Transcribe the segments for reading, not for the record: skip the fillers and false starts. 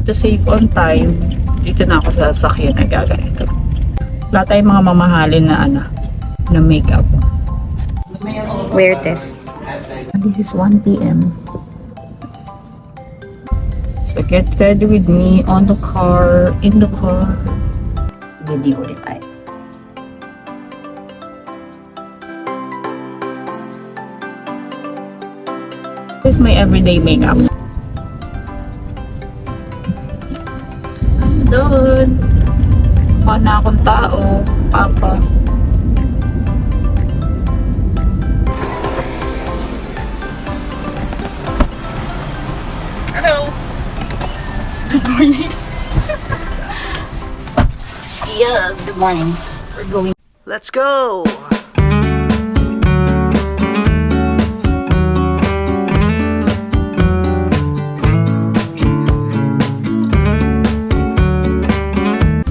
to save on time, dito na ako sa sasakyan na gaganito. Wala tayong mga mamahalin na makeup. Wear test. This is 1 p.m. So get ready with me on the car, in the car. Hindi ulit tayo. This is my everyday makeup. Doon. Mukha na akong tao. Papa. Hello. Good morning. Yeah, good morning. We're going. Let's go!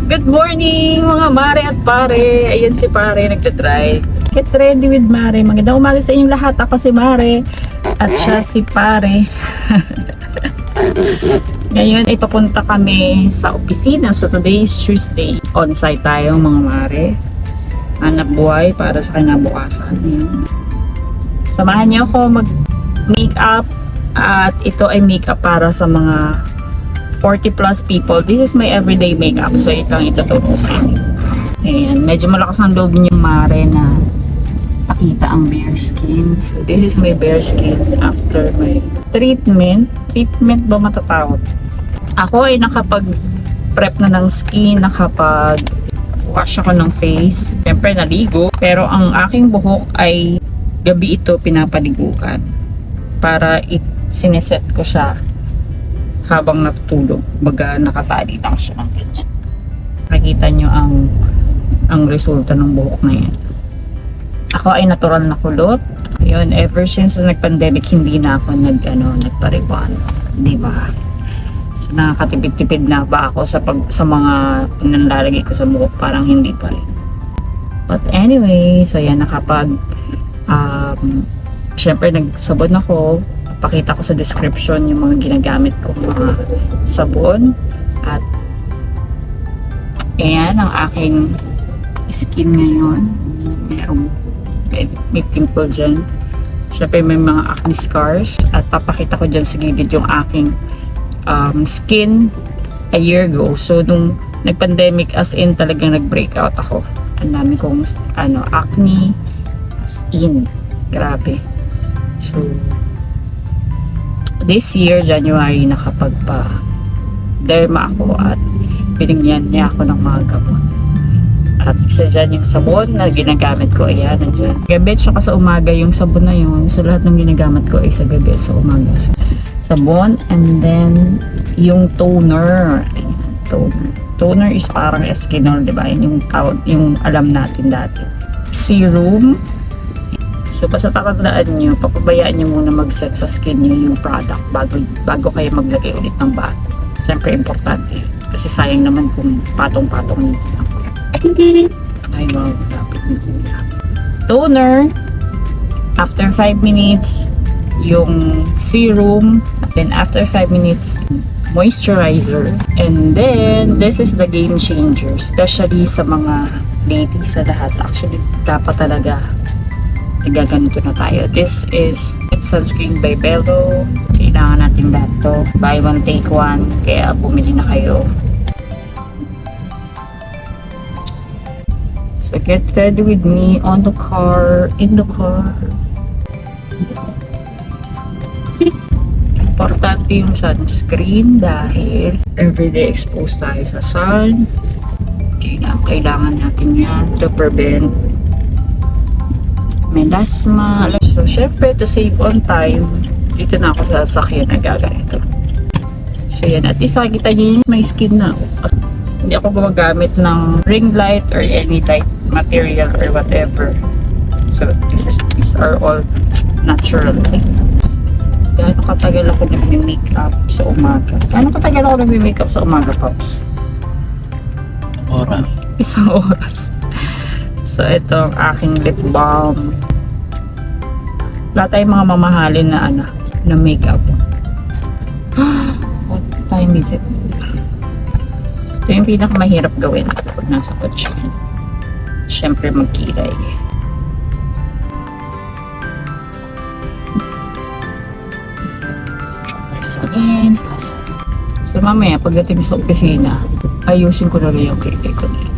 Good morning mga mare at pare. Ayan si pare nagtatry. Get ready with mare. Magandang umaga sa inyong lahat. Ako si mare at siya si pare. Ngayon ay papunta kami sa opisina. So today is Tuesday. On-site tayo mga mare. Hanap buhay para sa kinabukasan. Ayan. Samahan niyo ako mag-makeup. At ito ay makeup para sa mga 40 plus people. This is my everyday makeup. So ito ang ituturo sa inyo. Ayan. Medyo malakas ang loob niyo mare na pakita ang bare skin. So this is my bare skin after my treatment. Treatment ba matatawag? Ako ay nakapag-prep na ng skin, nakapag-wash ako ng face. Siyempre naligo. Pero ang aking buhok ay gabi ito pinapaliguan. Para sineset ko siya habang natutulog. Baga nakatali lang siya ng ganyan. Nakita nyo ang resulta ng buhok na yan. Ako ay natural na kulot. Yun, ever since nag-pandemic, hindi na ako nagpariban. Di ba? So, nakakatipid-tipid na ba ako sa mga nanlalagay ko sa buhok? Parang hindi pa rin. But anyway, so yan, syempre nagsabon ako. Pakita ko sa description yung mga ginagamit ko mga sabon. At ayan ang aking skin ngayon. May pimple dyan. Siyempre may mga acne scars. At papakita ko dyan sa gilid yung aking skin a year ago. So nung nag-pandemic as in talagang nag-breakout ako. Ang dami kong acne as in. Grabe. So this year, January, nakapagpa-derma ako at binigyan niya ako ng mga gamot. At isa dyan yung sabon na ginagamit ko. Ayan, nandiyan. Gabi, saka sa umaga yung sabon na yun. So lahat ng ginagamit ko ay sa gabi, sa umaga. Sabon, and then yung toner. Ayan, toner. Toner is parang Eskinol, di ba? Yung tawag, yung alam natin dati. Serum. So, basta tatandaan nyo, papabayaan nyo muna mag-set sa skin nyo yung product bago kayo maglagay ulit ng bago. Siyempre, importante. Kasi sayang naman kung patong-patong nyo. Ay, wow. Lapit nyo. Toner. After 5 minutes, yung serum. Then, after 5 minutes, moisturizer. And then, this is the game changer. Especially sa mga ladies sa lahat. Actually, dapat talaga gaganito na tayo. This is sunscreen by Belo. Kailangan natin lahat to. Buy one, take one. Kaya bumili na kayo. So get ready with me on the car, in the car. Importante yung sunscreen dahil everyday exposed tayo sa sun. Kailangan natin yan to prevent melasma. So, syempre, to save on time, dito na ako sa sasakyan na gaganito. So, yan. At least nakikita nyo my skin na. Hindi ako gumagamit ng ring light or any light material or whatever. So, these are all natural. Gaano katagal ako nag-makeup sa umaga? Gaano katagal ako nag-makeup sa umaga, Pops? Oras. Isang oras. So, ito ang aking lip balm. Wala tayong mga mamahalin na makeup. What tayo tayong visit. Ito yung pinakamahirap gawin kapag nasa kotse. Syempre magkilay. Akin. So mamaya pagdating sa opisina, ayusin ko na rin yung kilay ko na.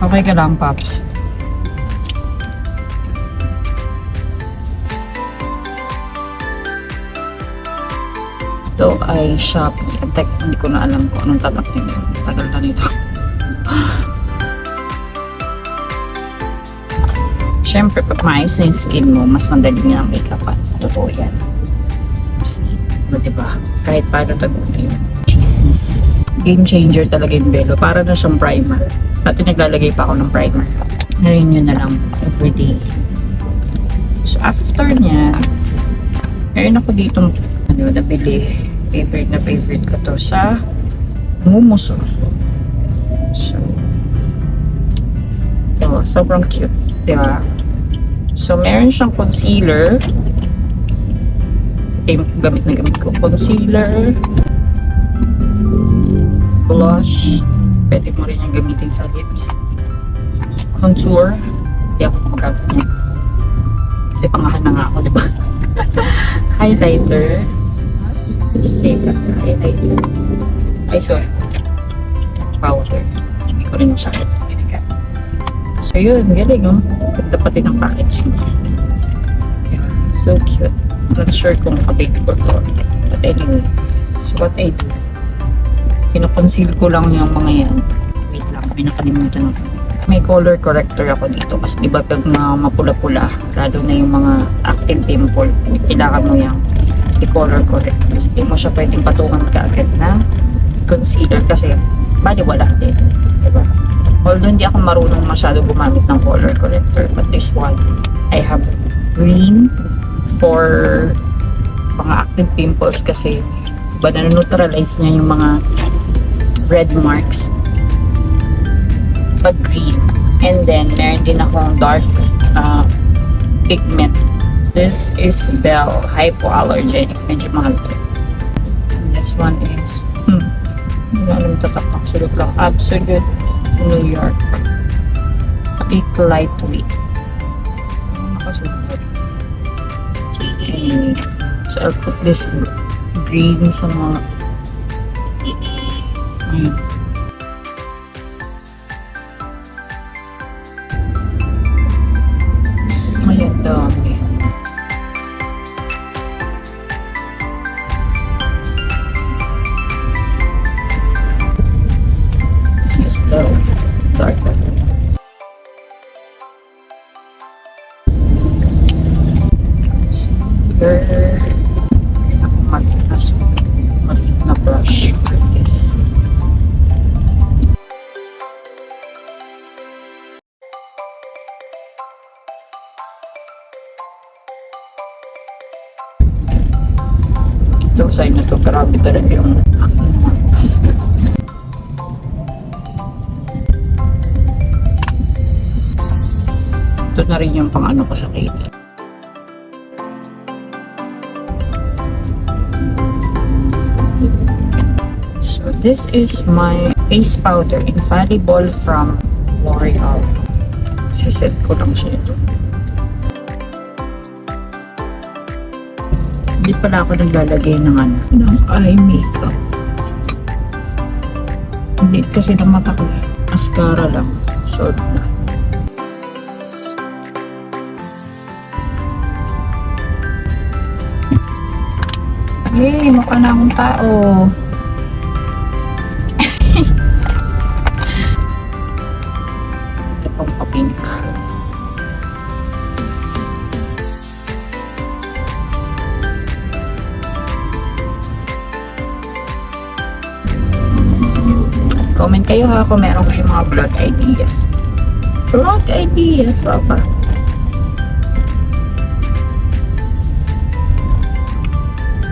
Okay ka lang, Pops. Ito ay Shopee. Antek, hindi ko na alam kung anong tatak nito. Tagal na nito. Siyempre, pag maayos na yung skin mo, mas madali nga ang make-upan. Totoo yan. See? Diba? Kahit paano tago na yun. Chismis. Game changer talaga yung Belo. Para na siyang primer. Pati naglalagay pa ako ng primer. Ngayon yun na lang. Everyday. So, after niya, meron ako dito nabili. Favorite ko to sa Mumuso. So, ito, sobrang cute. Diba? So, meron siyang concealer. Ito yung gamit na gamit ko. Concealer. Blush. Pwede mo rin yung gamitin sa lips. Contour. Hindi ako magamit niya. Kasi pangahan na nga ako, diba? Highlighter. Highlighter. Ay, sorry. Powder. Hindi ko rin masyadong pinagat. So, yun. Galing, no? Ganda pati ng packaging niya. Yeah, so cute. Not sure kung kapit ko to. But anyway. So, what I do? Kino-conceal ko lang yung mga yan. Wait lang, may nakalimutan ako. May color corrector ako dito. Kasi diba pag mapula-pula, lalo na yung mga active pimple, kailangan mo yung i-color correct. Kasi hindi mo siya pwedeng patungan kaagad na concealer kasi baliwala din. Diba? Although hindi ako marunong masyado gumamit ng color corrector, but this one, I have green for mga active pimples kasi diba na-neutralize niya yung mga red marks pag green. And then meron din akong dark pigment. This is Bell hypoallergenic, medyo mahal to. And this one is hindi na alam tatak, absolute New York thick lightweight. Nakasunod. Okay. So I'll put this green sa mga ayan dami. This is the dark one. Here matik na brush for this. Itong sign na to, grabe talaga yung akin. Ito na rin yung pang ano ko sa kita. So this is my face powder, infallible from L'Oreal. Siset ko lang siya ito. Hindi pala ako naglalagay ng eye makeup. Hindi kasi ng mata ko. Mascara lang. Solve na. Yay! Mukha na akong tao. Ito pang pa-pink. Comment kayo ha kung meron kayong mga vlog ideas. Vlog ideas, papa.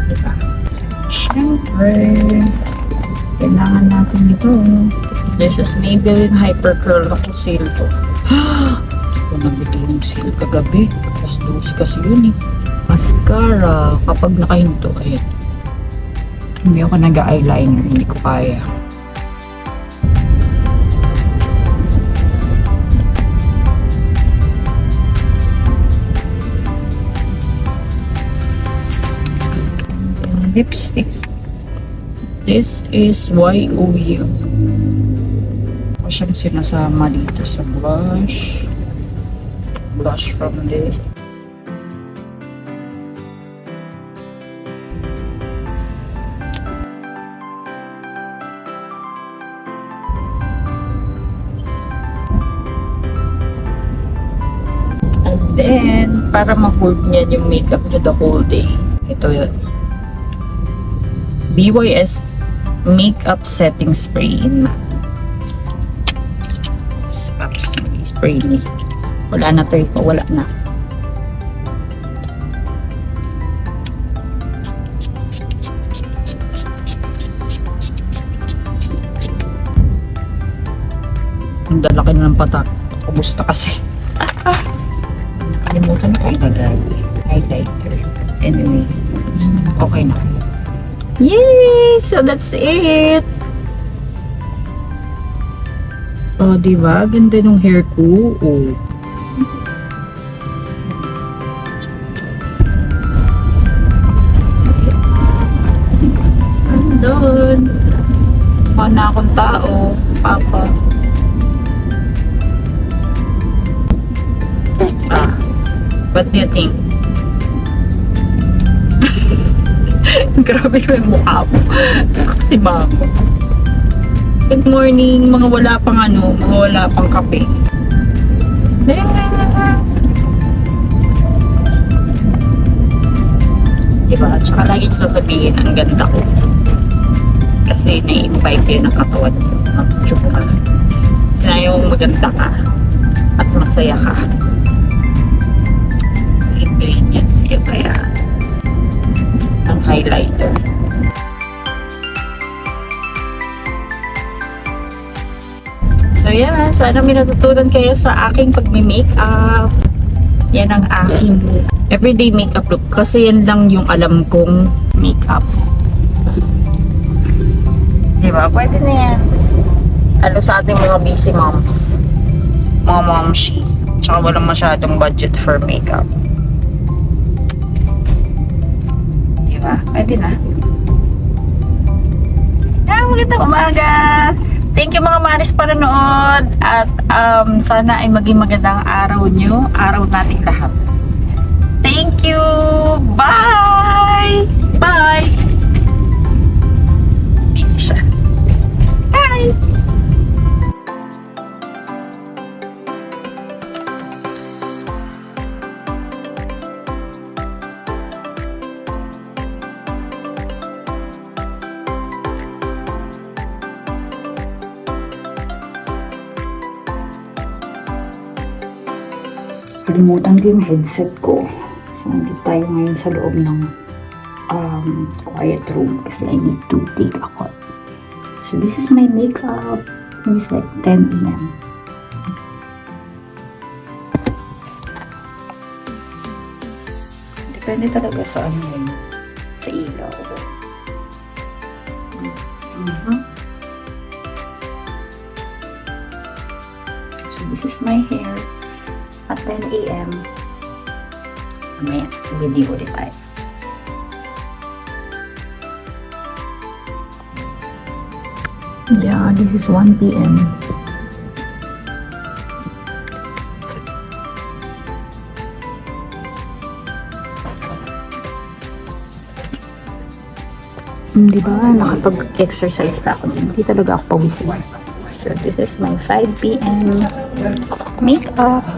Diba? Syempre, kailangan natin ito. This is Maybelline Hyper Curl. Ako, sale to. Hindi ko nabili yung sale kagabi. Mas kasi yun eh. Mascara. Kapag nakahinto, ayun. Hindi ako nag-eyeliner. Hindi ko kaya. Lipstick. This is YOU. Ako siyang sinasama dito sa blush. Blush from this. And then, para ma-hold niya yung makeup niya the whole day. Ito yun. BYS Makeup Setting Spray in matte. Slaps, spray ni. Wala na to eh. Wala na. Ang dalaki na ng patak. Kumusta kasi. Nakalimutan ko ilagay. Highlighter. Anyway, okay na. Yay! So that's it! Oh, diba? Ganda nung hair ko. Oh. Andun. Mukha na akong tao. Papa. What do you think? Grabe yung mukha mo. Kasi mako. Good morning, mga wala pang mga wala pang kape. Diba? Tsaka lagi nyo sasabihin, ang ganda ko. Kasi na-invite yun ang katawan mo. Mag-tsubo ka. Sinayaw mong maganda ka. At masaya ka. Ingredients kayo kaya ang highlighter. So yan, sana may natutunan kayo sa aking pagme-makeup. Yan ang aking everyday makeup look kasi yan lang yung alam kong makeup. Diba? Pwede na yan. Lalo sa ating mga busy moms. Mga momshi. Tsaka walang masyadong budget for makeup. Pwede na. Magandang umaga! Thank you mga maris panonood at sana ay maging magandang araw nyo, araw nating lahat. Thank you! Bye! Bye! Busy siya. Bye! Kalimutan ko yung headset ko. So, nandito tayo ngayon sa loob ng quiet room kasi I need to take a call. So, this is my makeup. It's like 10 AM. Depende talaga sa yun. Sa ilaw. So, this is my hair. At 10 AM, mamaya, video ulit tayo. Yeah, this is 1 PM. Diba, nakapag-exercise pa ako. Hindi talaga ako pawisin. So, this is my 5 PM makeup.